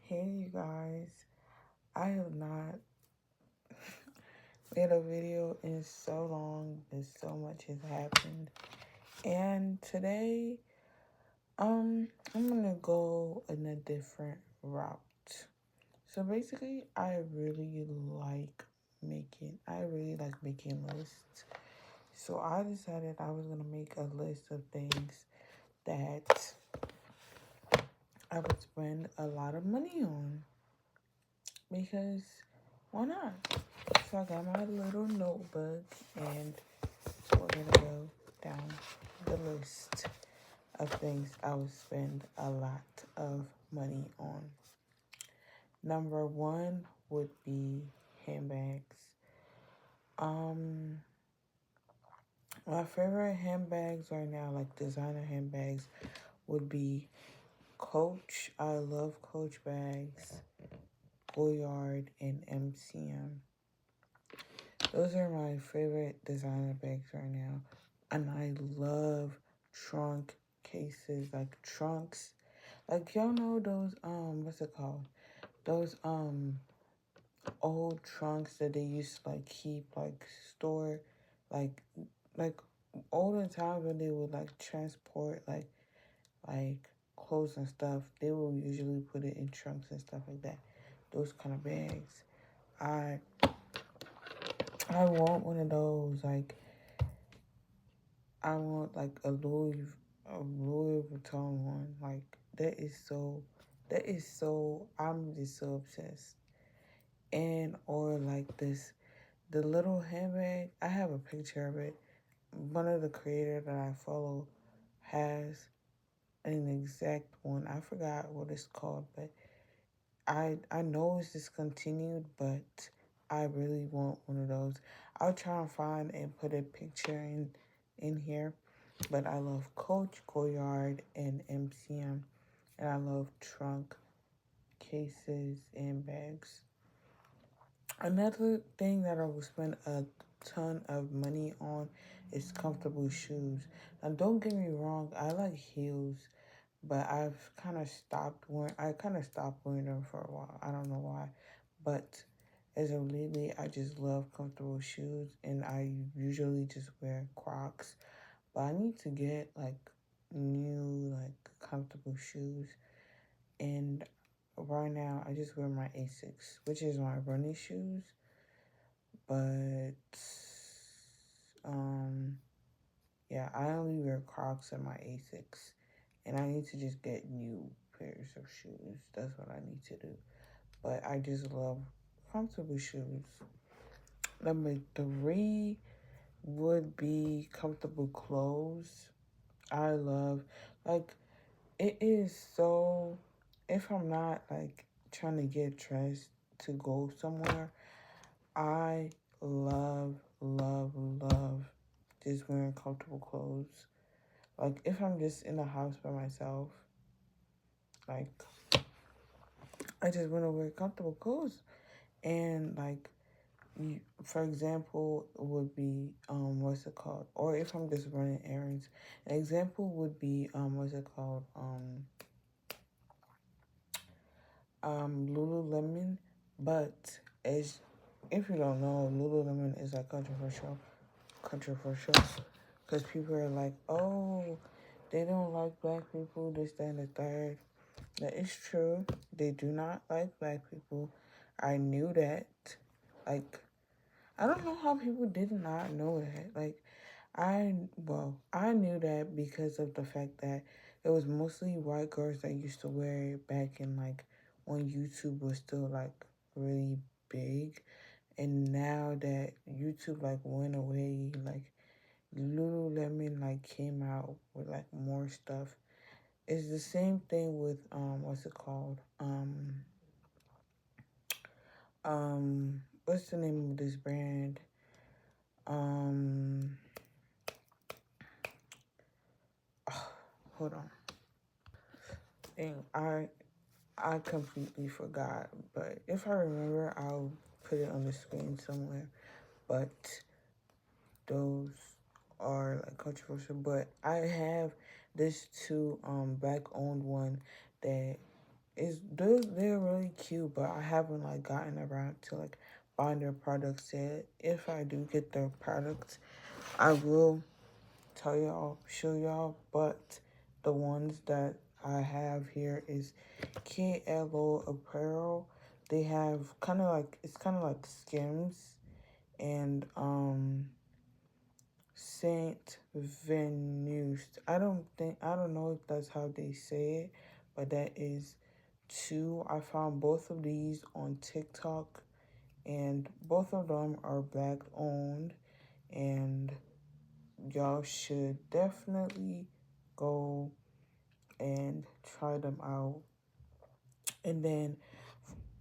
Hey, you guys. I have not made a video in so long, but so much has happened. And today, I'm gonna go in a different route. So basically, I really like making lists. So I decided I was gonna make a list of things that I would spend a lot of money on because why not? So I got my little notebook and we're gonna go down the list of things I would spend a lot of money on. Number one would be handbags. Um, my favorite handbags right now, like designer handbags, would be Coach. I love Coach bags, Goyard, and MCM. Those are my favorite designer bags right now. And I love trunk cases, like trunks. Like y'all know those what's it called? Those old trunks that they used to like keep like store like like older times when they would like transport like clothes and stuff, they will usually put it in trunks and stuff like that. Those kind of bags. I I want one of those. Like I want like a Louis Vuitton one. Like I'm just so obsessed. And or like the little handbag. I have a picture of it. One of the creators that I follow has an exact one. I forgot what it's called, but I know it's discontinued, but I really want one of those. I'll try and find and put a picture in here. But I love Coach, Goyard, and MCM. And I love trunk cases and bags. Another thing that I will spend a ton of money on is comfortable shoes. Now, don't get me wrong, I like heels, but I kind of stopped wearing them for a while. I don't know why, but as of lately, I just love comfortable shoes, and I usually just wear Crocs. But I need to get like new like comfortable shoes, and right now I just wear my Asics, which is my running shoes. But um yeah, I only wear Crocs and my Asics, and I need to just get new pairs of shoes. That's what I need to do. But I just love comfortable shoes. Number three would be comfortable clothes. I love like it is so. If I'm not like trying to get dressed to go somewhere, I love just wearing comfortable clothes. Like if I'm just in the house by myself, like I just want to wear comfortable clothes. And like for example, would be what's it called? Or if I'm just running errands, an example would be what's it called? Lululemon. But as if you don't know, Lululemon is like controversial, because people are like, oh, they don't like black people, this, that, and the third. That is true. They do not like black people. I knew that. Like, I don't know how people did not know that. Like, I knew that because of the fact that it was mostly white girls that used to wear it back in like when YouTube was still like really big. And now that YouTube like went away, like Lululemon like came out with like more stuff. It's the same thing with what's it called? What's the name of this brand? Um Hold on. Dang, I completely forgot, but if I remember, I'll put it on the screen somewhere. But those are like controversial. But I have this two black owned one that they're really cute, but I haven't like gotten around to like buying their products yet. If I do get their products, I will tell y'all, show y'all, but the ones that I have here is KLO Apparel. They have kind of like, it's kind of like Skims and Saint Venuste. I don't know if that's how they say it, but that is two. I found both of these on TikTok, and both of them are black owned, and y'all should definitely go and try them out. And then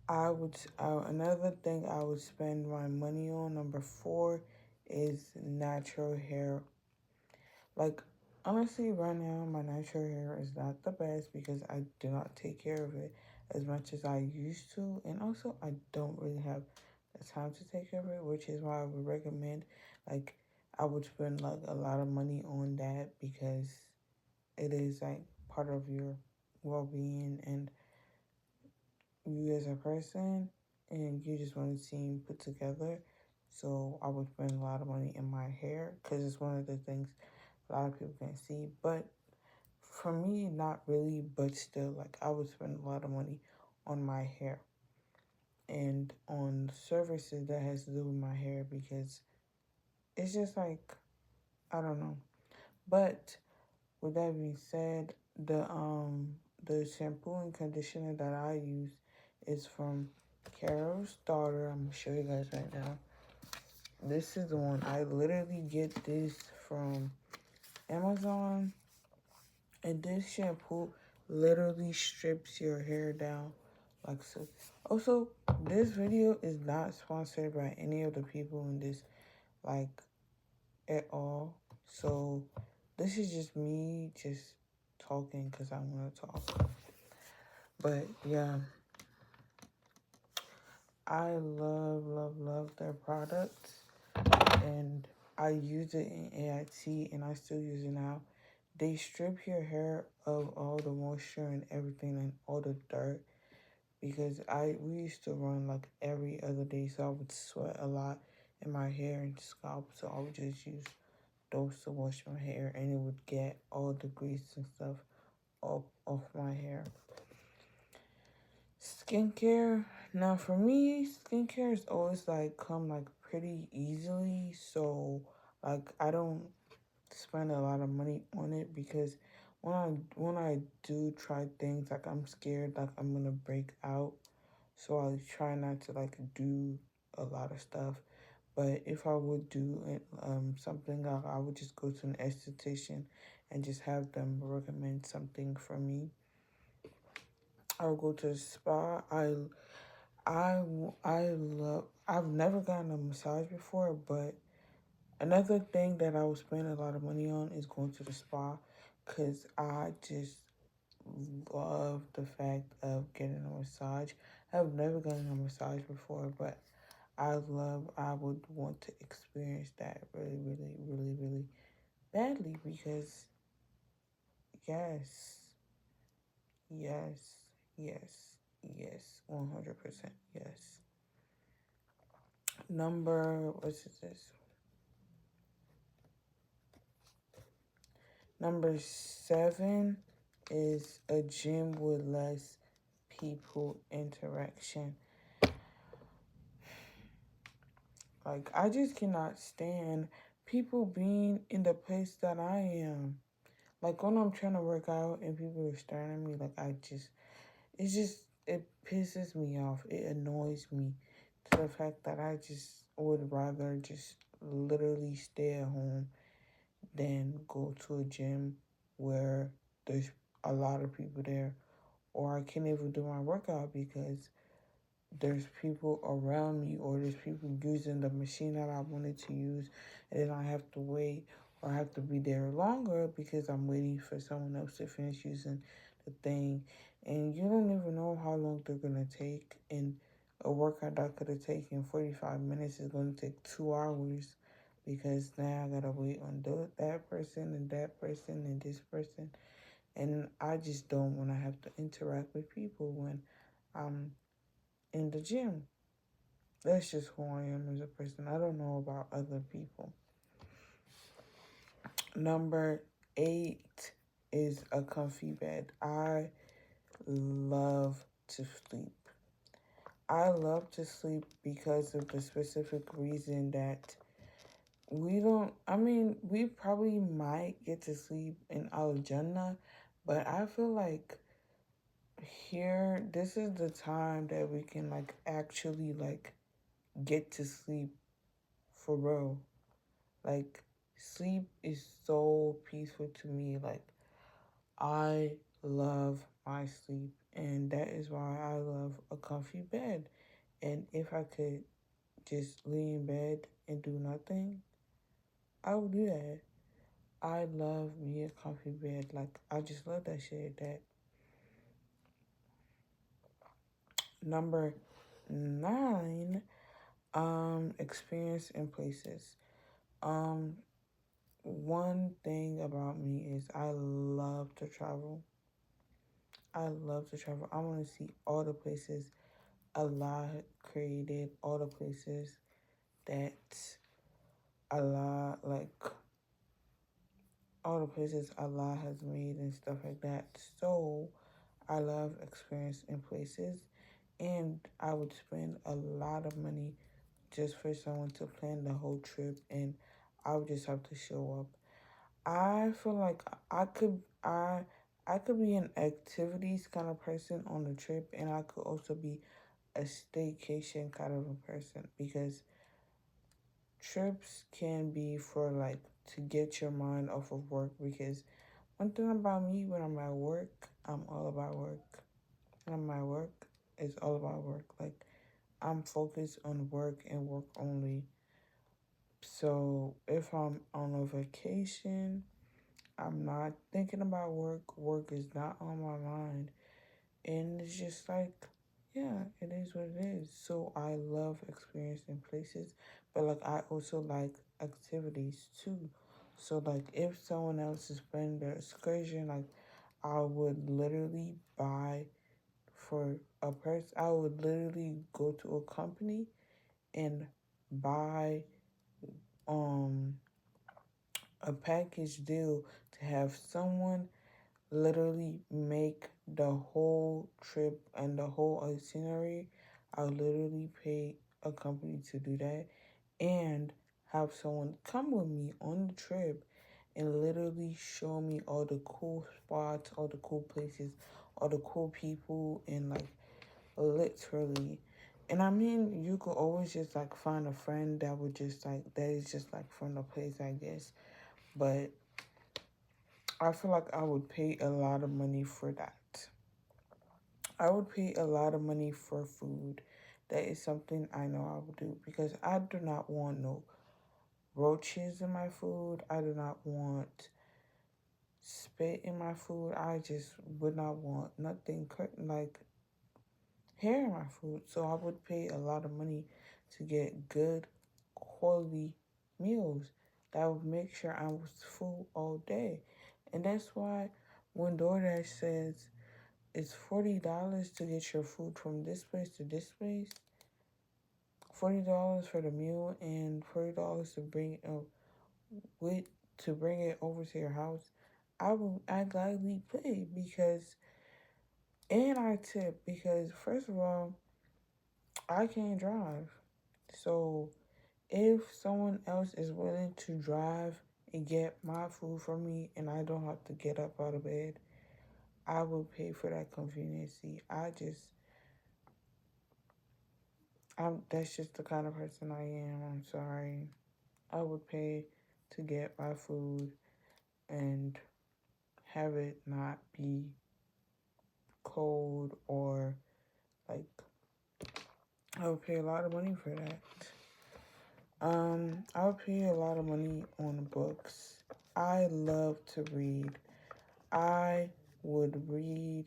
another thing I would spend my money on, number four, is natural hair. Like, honestly, right now, my natural hair is not the best because I do not take care of it as much as I used to. And also, I don't really have the time to take care of it, which is why I would recommend, like, I would spend, like, a lot of money on that because it is, like, part of your well-being and you as a person, and you just want to seem put together. So I would spend a lot of money in my hair because it's one of the things a lot of people can see. But for me, not really, but still, like I would spend a lot of money on my hair and on services that has to do with my hair because it's just like, I don't know. But with that being said, the shampoo and conditioner that I use is from Carol's Daughter. I'm gonna show you guys right now. This is the one. I literally get this from Amazon, and this shampoo literally strips your hair down like so. Also, this video is not sponsored by any of the people in this, like, at all. So this is just me just talking because I want to talk. But yeah, I love their products, and I use it in AIT and I still use it now. They strip your hair of all the moisture and everything and all the dirt because we used to run like every other day, so I would sweat a lot in my hair and scalp, so I would just use those to wash my hair, and it would get all the grease and stuff off my hair. Skincare. Now for me, skincare is always like come like pretty easily, so like I don't spend a lot of money on it because when I do try things, like I'm scared like I'm gonna break out, so I try not to like do a lot of stuff. But if I would do it, something, I would just go to an esthetician and just have them recommend something for me. I would go to the spa. I love. I've never gotten a massage before, but another thing that I would spend a lot of money on is going to the spa, cause I just love the fact of getting a massage. I've never gotten a massage before, but I would want to experience that really badly because yes, yes, yes, yes, 100% yes. What's this? Number seven is a gym with less people interaction. Like, I just cannot stand people being in the place that I am. Like, when I'm trying to work out and people are staring at me, like, it pisses me off. It annoys me to the fact that I just would rather just literally stay at home than go to a gym where there's a lot of people there, or I can't even do my workout because there's people around me, or there's people using the machine that I wanted to use, and then I have to wait, or I have to be there longer because I'm waiting for someone else to finish using the thing. And you don't even know how long they're going to take. And a workout that could have taken 45 minutes is going to take 2 hours because now I got to wait on that person and that person and this person. And I just don't want to have to interact with people when I'm in the gym. That's just who I am as a person. I don't know about other people. Number 8 is a comfy bed. I love to sleep. I love to sleep because of the specific reason that we probably might get to sleep in Al Jannah, but I feel like here, this is the time that we can like actually like get to sleep for real. Like, sleep is so peaceful to me. Like, I love my sleep, and that is why I love a comfy bed. And if I could just lay in bed and do nothing, I would do that. I love me a comfy bed. Like, I just love that shit. That number 9, experience in places. Um, One thing about me is I love to travel. I love to travel. I want to see all the places Allah created, all the places that Allah, like, all the places Allah has made and stuff like that. So I love experience in places, and I would spend a lot of money just for someone to plan the whole trip, and I would just have to show up. I feel like I could be an activities kind of person on the trip, and I could also be a staycation kind of a person, because trips can be for like to get your mind off of work. Because one thing about me, when I'm at work, I'm all about work. When I'm at work, it's all about work. Like, I'm focused on work and work only. So if I'm on a vacation, I'm not thinking about work. Work is not on my mind. And it's just like, yeah, it is what it is. So I love experiencing places, but like I also like activities too. So like if someone else is planning their excursion, like I would literally buy for a person. I would literally go to a company and buy um a package deal to have someone literally make the whole trip and the whole itinerary. I'll literally pay a company to do that, and have someone come with me on the trip and literally show me all the cool spots, all the cool places, all the cool people, and like literally. And I mean, you could always just like find a friend that would just like, that is just like from the place, I guess. But I feel like I would pay a lot of money for that. I would pay a lot of money for food. That is something I know I would do, because I do not want no roaches in my food. I do not want spit in my food. I just would not want nothing like hair in my food. So I would pay a lot of money to get good quality meals that would make sure I was full all day. And that's why when DoorDash says it's $40 to get your food from this place to this place, $40 for the meal, and $40 to with bring it over to your house, I gladly pay, because, and I tip, because first of all, I can't drive. So if someone else is willing to drive and get my food for me and I don't have to get up out of bed, I will pay for that convenience. That's just the kind of person I am. I'm sorry. I would pay to get my food and have it not be cold, or like, I would pay a lot of money for that. I would pay a lot of money on books. I love to read. I would read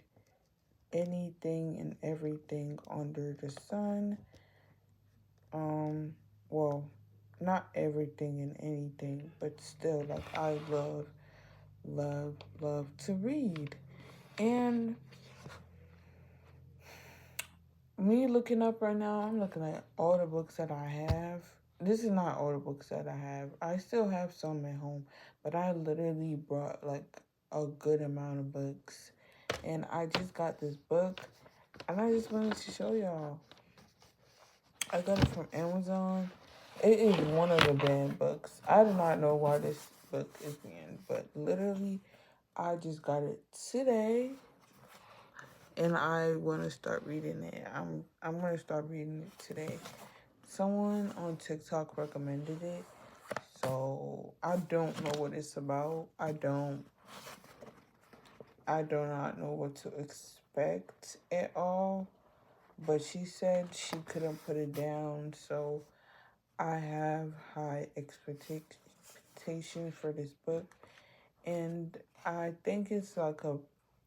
anything and everything under the sun. Um, well, not everything and anything, but still, like, I love love, love to read. And me looking up right now, I'm looking at all the books that I have. This is not all the books that I have. I still have some at home, but I literally brought like a good amount of books. And I just got this book, and I just wanted to show y'all. I got it from Amazon. It is one of the banned books. I do not know why this book is banned, but literally, I just got it today, and I want to start reading it. I'm gonna start reading it today. Someone on TikTok recommended it, so I don't know what it's about. I do not know what to expect at all. But she said she couldn't put it down, so I have high expectations for this book, and I think it's like a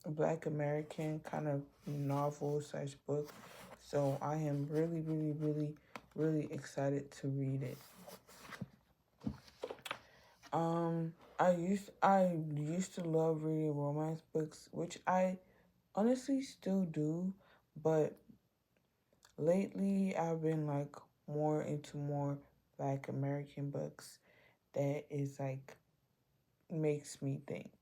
Black American kind of novel slash book. So I am really, really, really, really excited to read it. I used to love reading romance books, which I honestly still do, but lately I've been like more into more Black American books that is like makes me think,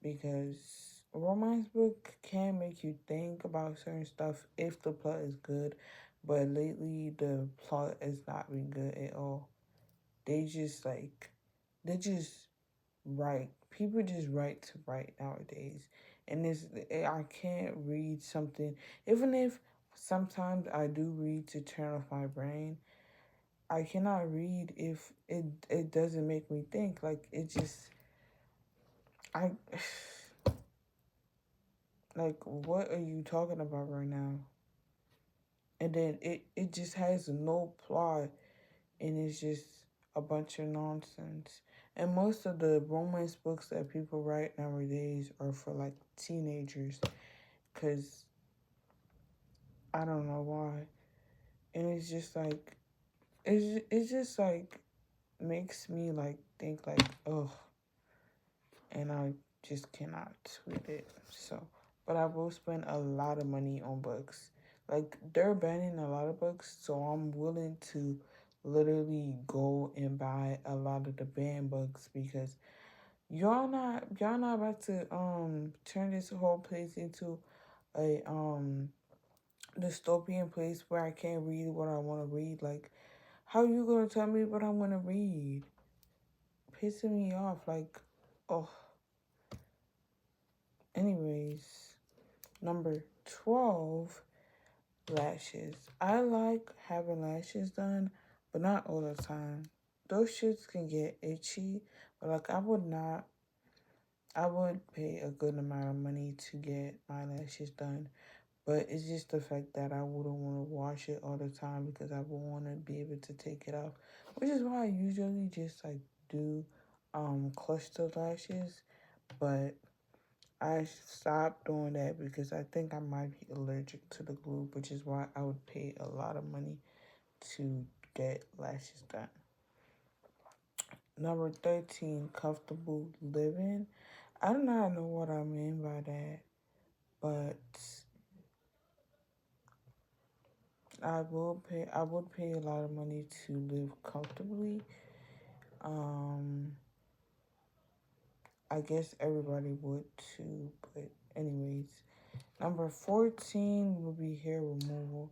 because a romance book can make you think about certain stuff if the plot is good, but lately the plot has not been good at all. They just like they just write. People just write to write nowadays, and I can't read something even if sometimes I do read to turn off my brain. I cannot read if it doesn't make me think. Like it just I like what are you talking about right now? And then it just has no plot, and it's just a bunch of nonsense. And most of the romance books that people write nowadays are for like teenagers, cuz I don't know why. And it's just like it's just like makes me like think like, oh, and I just cannot with it. So, but I will spend a lot of money on books. Like they're banning a lot of books, so I'm willing to literally go and buy a lot of the banned books, because y'all not about to turn this whole place into a dystopian place where I can't read what I want to read. Like, how you gonna tell me what I'm gonna read? Pissing me off. Like, oh. Anyways, number 12, lashes. I like having lashes done, but not all the time. Those shits can get itchy, but like I would pay a good amount of money to get my lashes done. But it's just the fact that I wouldn't want to wash it all the time, because I would want to be able to take it off. Which is why I usually just like do cluster lashes. But I stopped doing that because I think I might be allergic to the glue, which is why I would pay a lot of money to get lashes done. Number 13, comfortable living. I do not know what I mean by that, but I would pay a lot of money to live comfortably. Um I guess everybody would too, but anyways. Number 14 would be hair removal.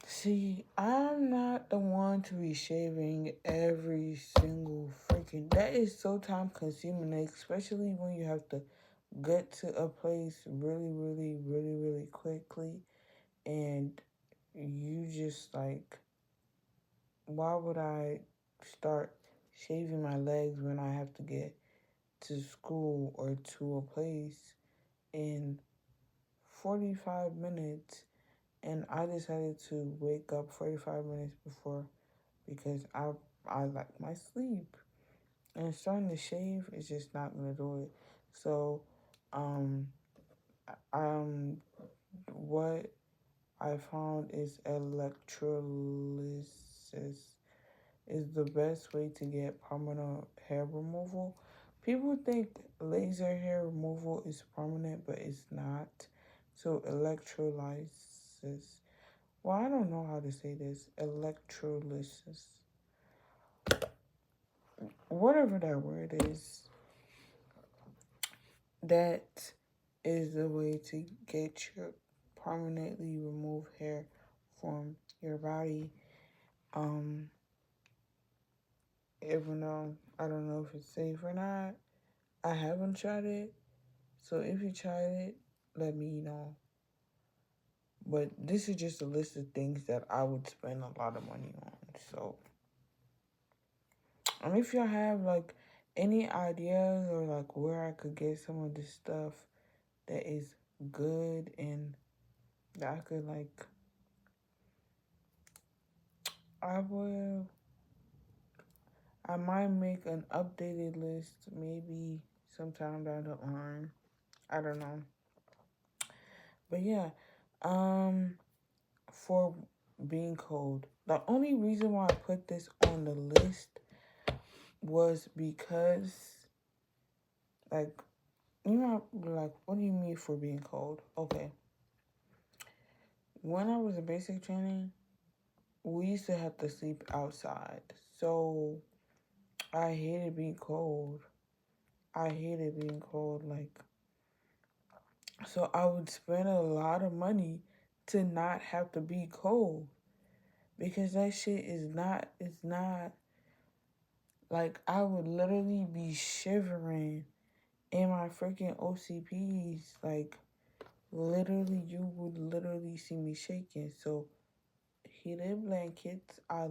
See, I'm not the one to be shaving every single freaking. That is so time consuming, especially when you have to get to a place really, really, really, really quickly, and you just like, why would I start shaving my legs when I have to get to school or to a place in 45 minutes? And I decided to wake up 45 minutes before, because I like my sleep. And starting to shave is just not gonna do it. So, um, what I found is electrolysis. is the best way to get permanent hair removal. People think laser hair removal is permanent, but it's not. So electrolysis. Well, I don't know how to say this. Electrolysis. Whatever that word is, that is the way to get your permanently remove hair from your body. Um, Even though I don't know if it's safe or not, I haven't tried it. So if you tried it, let me know. But this is just a list of things that I would spend a lot of money on. So, if y'all have like any ideas or like where I could get some of this stuff that is good and that I could like, I will. I might make an updated list maybe sometime down the line. I don't know. But yeah, um, for being cold. The only reason why I put this on the list was because, like, you know, like, what do you mean for being cold? Okay. When I was in basic training, we used to have to sleep outside. So I hated being cold. I hated being cold. Like, so I would spend a lot of money to not have to be cold. Because that shit it's not, like, I would literally be shivering in my freaking OCPs. Like, literally, you would literally see me shaking. So, heated blankets, I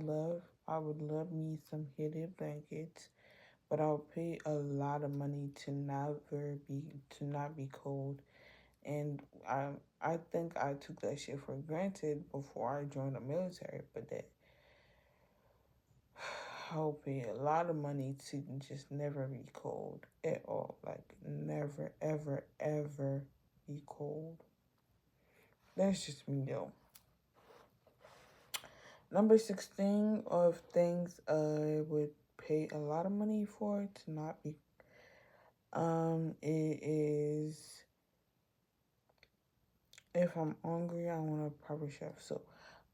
would love me some heated blankets. But I would pay a lot of money to not be cold. And I think I took that shit for granted before I joined the military. But that I'll pay a lot of money to just never be cold at all. Like, never, ever, ever be cold. That's just me, though. Number 16 of things I would pay a lot of money for to not be, it is, if I'm hungry, I want a proper chef. So,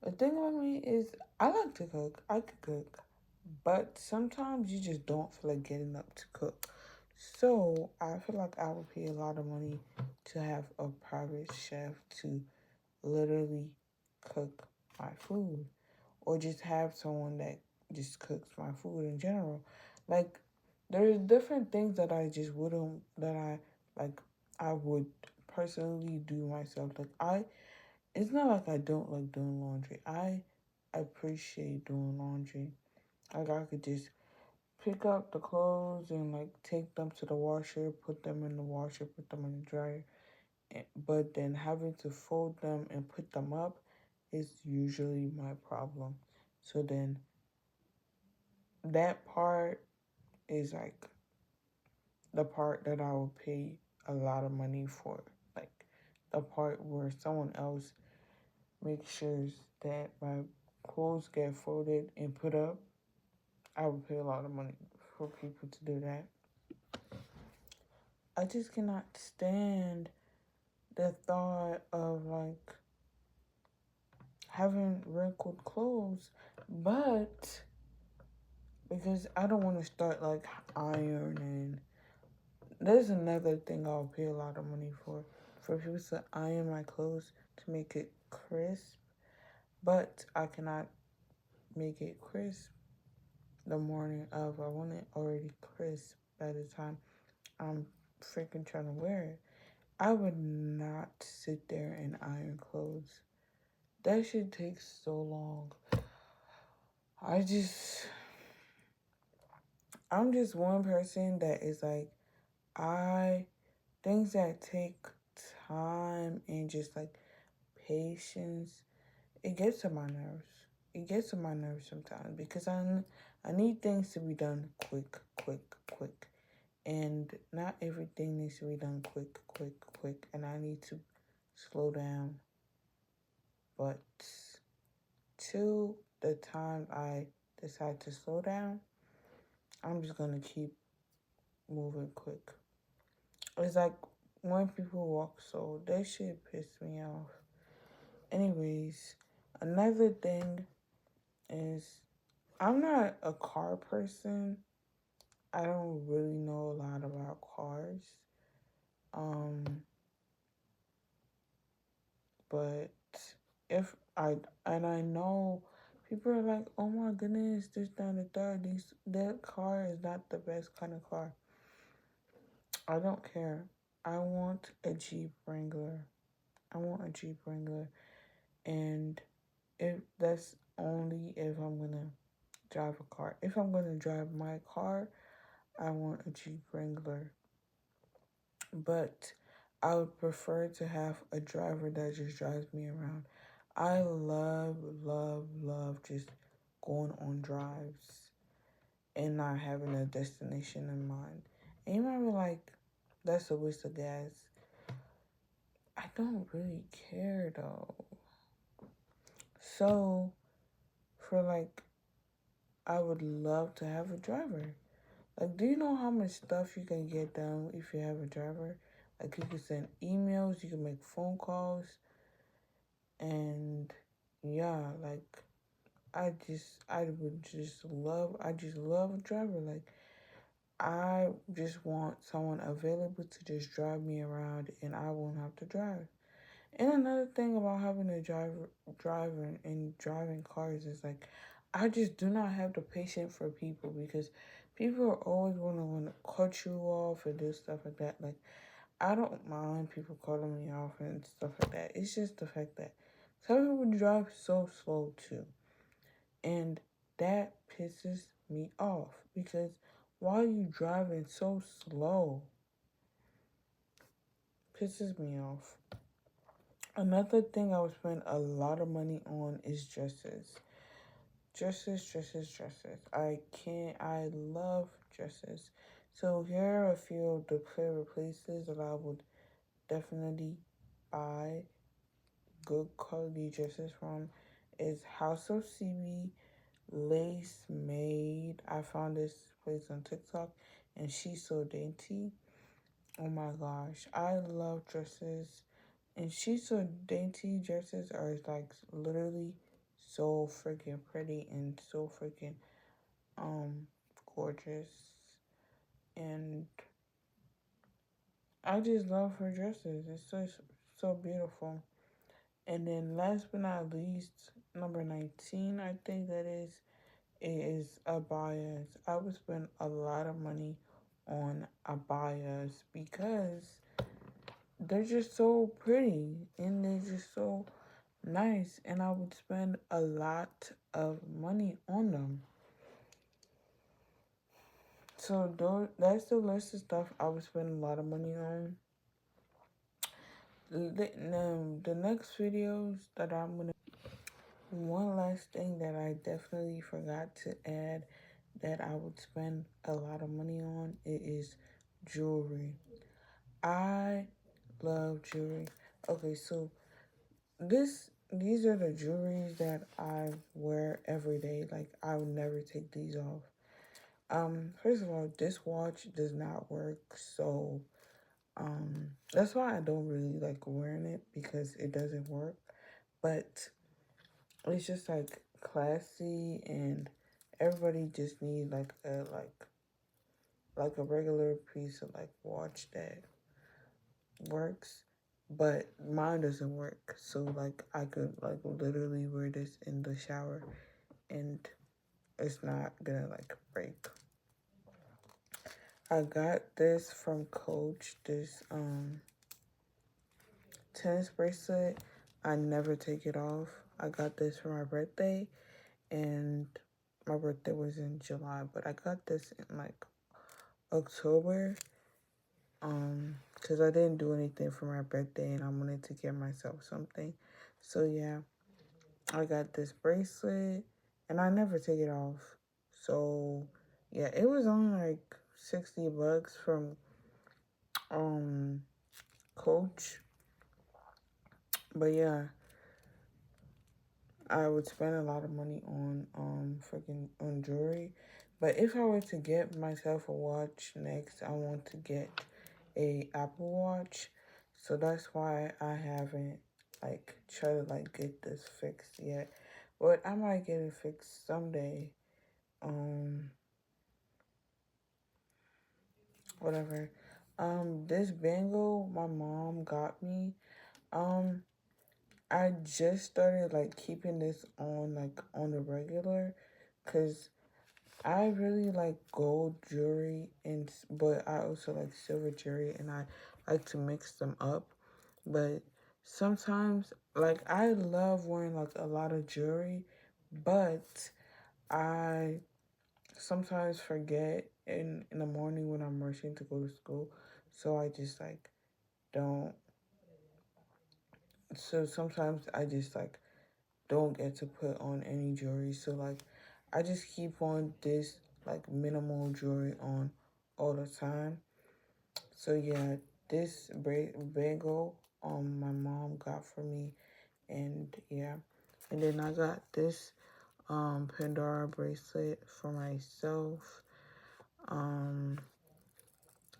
the thing with me is, I like to cook. I could cook. But sometimes you just don't feel like getting up to cook. So I feel like I would pay a lot of money to have a private chef to literally cook my food. Or just have someone that just cooks my food in general. Like, there's different things that I just wouldn't, that I would personally do myself. It's not like I don't like doing laundry. I appreciate doing laundry. Like, I could just pick up the clothes and like take them to the washer, put them in the washer, put them in the dryer. But then having to fold them and put them up is usually my problem. So then that part is like the part that I will pay a lot of money for. Like, the part where someone else makes sure that my clothes get folded and put up. I would pay a lot of money for people to do that. I just cannot stand the thought of like having wrinkled clothes, but because I don't want to start like ironing. There's another thing I'll pay a lot of money for people to iron my clothes to make it crisp, but I cannot make it crisp the morning of. I want it already crisp by the time I'm freaking trying to wear it. I would not sit there and iron clothes. That shit takes so long. I'm just one person that is like, things that take time and just like patience, it gets to my nerves. It gets to my nerves sometimes because I need things to be done quick, quick, quick. And not everything needs to be done quick, quick, quick. And I need to slow down. But till the decide to slow down, I'm just gonna keep moving quick. It's like when people walk slow, that shit pissed me off. Anyways, another thing is I'm not a car person. I don't really know a lot about cars. Um, but if I and I know people are like, oh my goodness, this down the third, that car is not the best kind of car. I don't care. I want a Jeep Wrangler. I want a Jeep Wrangler, and if that's only if I'm gonna drive a car. If I'm gonna drive my car, I want a Jeep Wrangler. But I would prefer to have a driver that just drives me around. I love, love, love just going on drives and not having a destination in mind. And you might be like, that's a waste of gas. I don't really care though. So, for like, I would love to have a driver. Like, do you know how much stuff you can get done if you have a driver? Like, you can send emails, you can make phone calls, and yeah, like, I just love a driver. Like, I just want someone available to just drive me around, and I won't have to drive. And another thing about having a driver and driving cars is like, I just do not have the patience for people because people are always want to cut you off and do stuff like that. Like, I don't mind people cutting me off and stuff like that. It's just the fact that some people drive so slow too, and that pisses me off because why are you driving so slow? Pisses me off. Another thing I would spend a lot of money on is dresses. Dresses. I love dresses. So here are a few of the favorite places that I would definitely buy good quality dresses from is House of CB, Lace Made. I found this place on TikTok and she's so dainty. Oh my gosh, I love dresses. And she's so dainty dresses are like literally so freaking pretty and so freaking gorgeous. And I just love her dresses. It's so beautiful. And then last but not least, number 19, I think that is abayas. I would spend a lot of money on abayas because they're just so pretty and they're just so nice, and I would spend a lot of money on them. So that's the list of stuff I would spend a lot of money on. The next videos that I'm gonna, one last thing that I definitely forgot to add that I would spend a lot of money on, it is jewelry. I love jewelry. Okay, so these are the jewelries that I wear every day. Like, I would never take these off. First of all, this watch does not work, so that's why I don't really like wearing it because it doesn't work. But it's just like classy, and everybody just need like a regular piece of like watch that works. But mine doesn't work, so like I could like literally wear this in the shower, and it's not gonna like break. I got this from Coach, this tennis bracelet. I never take it off. I got this for my birthday, and my birthday was in July, but I got this in like October, because I didn't do anything for my birthday and I wanted to get myself something. So yeah, I got this bracelet and I never take it off. So yeah, it was only like $60 from Coach. But yeah, I would spend a lot of money on freaking on jewelry. But if I were to get myself a watch next, I want to get a Apple Watch. So that's why I haven't like tried to like get this fixed yet. But I might get it fixed someday. Um Whatever. This bangle my mom got me. Um I just started like keeping this on like on the regular, cause I really like gold jewelry but I also like silver jewelry and I like to mix them up. But sometimes like I love wearing like a lot of jewelry, but I sometimes forget in the morning when I'm rushing to go to school. So I just like don't so sometimes I just like don't get to put on any jewelry. So like I just keep on this like minimal jewelry on all the time. So yeah, this bagel my mom got for me, and yeah. And then I got this Pandora bracelet for myself um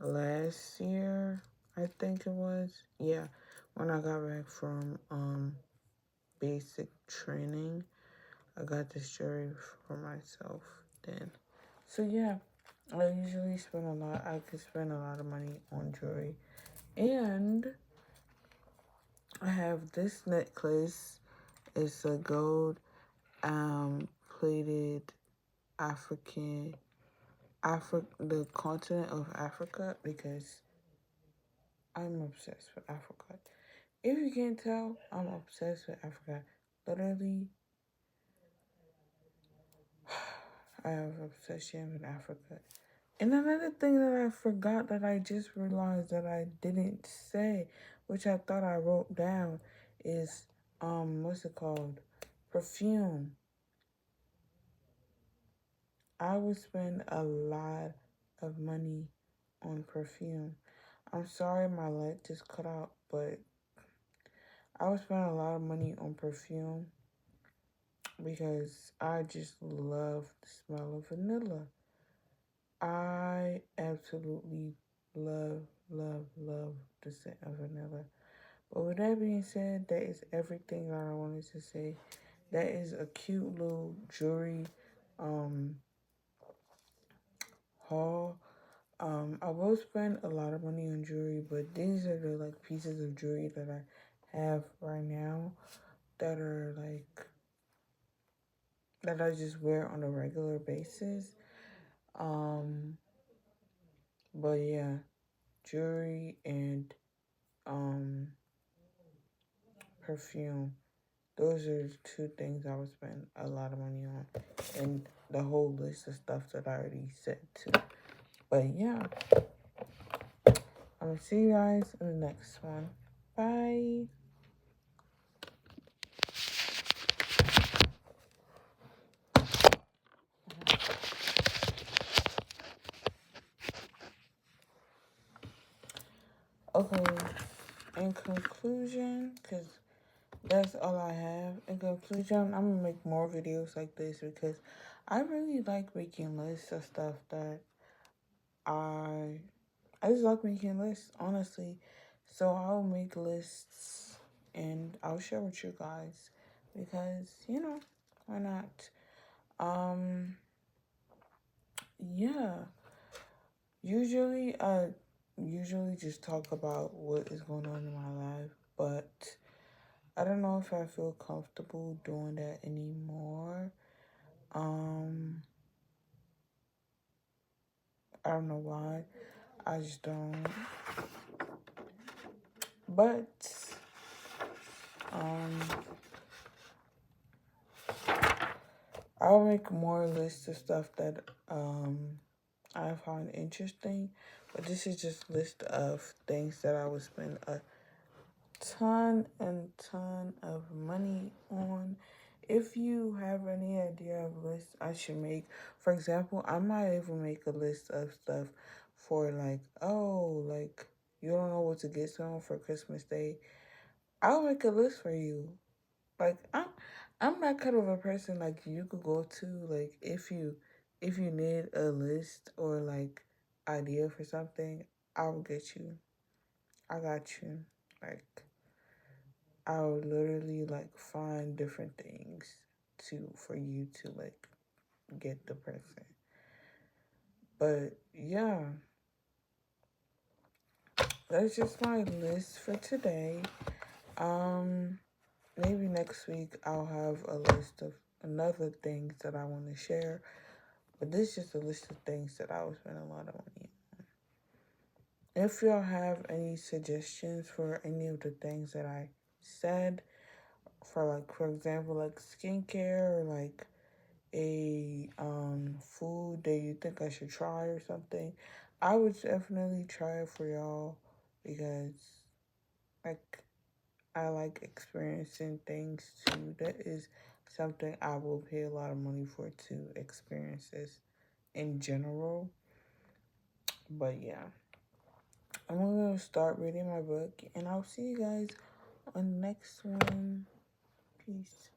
last year, I think it was. Yeah, when I got back from basic training. I got this jewelry for myself then. So yeah, I usually spend a lot. I could spend a lot of money on jewelry, and I have this necklace. It's a gold plated African the continent of Africa, because I'm obsessed with Africa. If you can't tell, I'm obsessed with Africa. Literally, I have obsession with Africa. And another thing that I forgot that I just realized that I didn't say, which I thought I wrote down, is what's it called? Perfume. I would spend a lot of money on perfume. I'm sorry my light just cut out, but I would spend a lot of money on perfume because I just love the smell of vanilla. I absolutely love the scent of vanilla. But with that being said, that is everything that I wanted to say. That is a cute little jewelry um haul. I will spend a lot of money on jewelry, but these are the like pieces of jewelry that I have right now that are like that I just wear on a regular basis. Um, but yeah, jewelry and um perfume. Those are the two things I would spend a lot of money on. And the whole list of stuff that I already said too. But yeah, I'm gonna see you guys in the next one. Bye. Okay, in conclusion, because that's all I have. In conclusion, I'm gonna make more videos like this because I really like making lists of stuff that I I just like making lists, honestly. So I'll make lists and I'll share with you guys because, why not? Um, yeah. Usually just talk about what is going on in my life, but I don't know if I feel comfortable doing that anymore. Um, I don't know why. I just don't. But um I'll make more lists of stuff that I find interesting. But this is just a list of things that I would spend a ton of money on. If you have any idea of lists I should make, for example, I might even make a list of stuff for like, oh, like you don't know what to get someone for Christmas Day. I'll make a list for you. Like I'm that kind of a person like you could go to like if you need a list or like idea for something, I'll get you. I got you. Like I'll literally like find different things to for you to like get the person. But yeah, that's just my list for today. Um Maybe next week I'll have a list of another things that I want to share. But this is just a list of things that I would spend a lot of money on. If y'all have any suggestions for any of the things that I said, for like for example like skincare or like a food that you think I should try or something, I would definitely try it for y'all because like I like experiencing things too. That is something I will pay a lot of money for to experiences in general. But yeah, I'm gonna start reading my book and I'll see you guys on the next one. Peace.